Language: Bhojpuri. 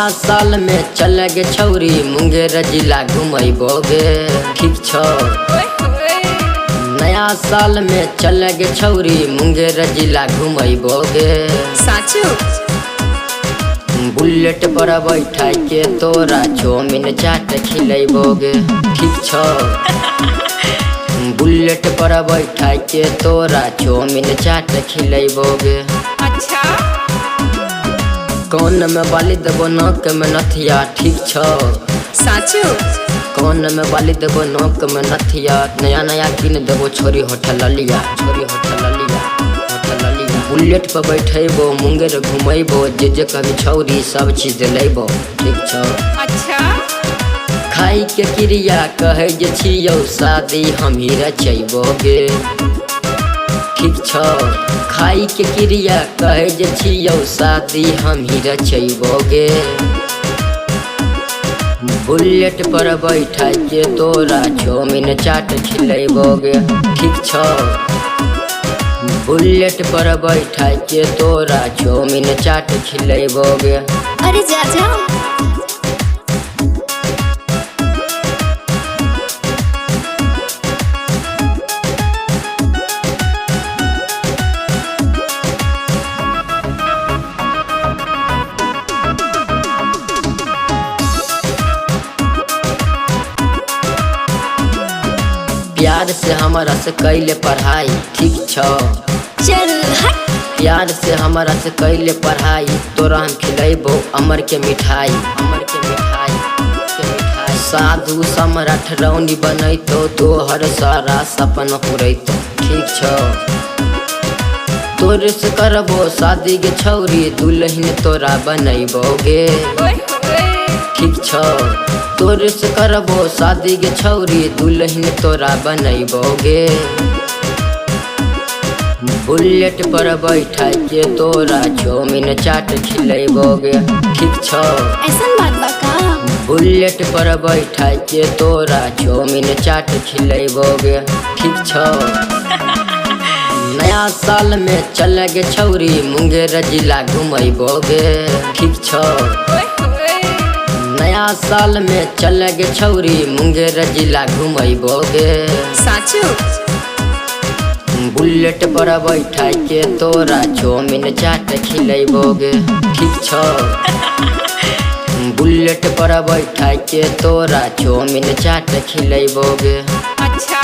नया साल में चल गे छौरी मुंगेर जिला घुमैबोगे ठीक छौ। नया साल में चल गे छौरी मुंगेर जिला घुमैबोगे साचू। बुलेट पर बैठा के तोरा चौमिन चाट खिलैबोगे ठीक छौ। बुलेट पर बैठा के तोरा चौमिन चाट खिलैबोगे। अच्छा। कौन में बाली देबो नोक में नथिया ठीक छौ। साचू। कौन में बाली देबो नोक में नथिया नया नया किन देबो छोरी होटल लिया छोरी होटल लिया होटल लिया। बुलेट पर बैठेबो मुंगेर घुमैबो जे कभी छौरी सब चीज लेबो ठीक छौ। अच्छा। खाई के क्रिया कहे जे छियौ शादी हमही रचैबोगे ठीक छौ। खाई के क्रिया कहे जे छियौ शादी हमही रचैबोगे। बुलेट पर बैठा के तोरा चौमिन चाट खिलैबोगे ठीक छौ। बुलेट पर बैठा के तोरा चौमिन चाट खिलैबोगे। अरे जा जा। प्यार से हमारा से कैले पढ़ाई ठीक छौ। चल हट। प्यार से हमारा से कैले पढ़ाई तोरा हम खिलैबो अमर के मिठाई अमर के मिठाई के मिठाई। साधु सम्राट रौनी बनैतो तोहर सारा सपन पुरैतो ठीक छौ। तोरे से करबो शादी के छौरी दुल्हन तोरा बनैबोगे ठीक छौ। तोरे से करबो शादी के छौरी दुल्हन तोरा बनैबोगे। बुलेट पर बैठा के तोरा चौमिन चाट खिलैबोगे ठीक छौ। ऐसन बात बा का? बुलेट पर बैठा के तोरा चौमिन चाट खिलैबोगे ठीक छौ। नया साल में चल गे छौरी मुंगेर जिला घुमैबोगे ठीक छौ। नया साल में चल गे छौरी मुंगेर जिला घुमैबोगे साचू। बुलेट पर बैठा के तोरा चौमिन चाट खिलैबोगे ठीक छौ। बुलेट पर बैठा के तोरा चौमिन चाट खिलैबोगे। अच्छा।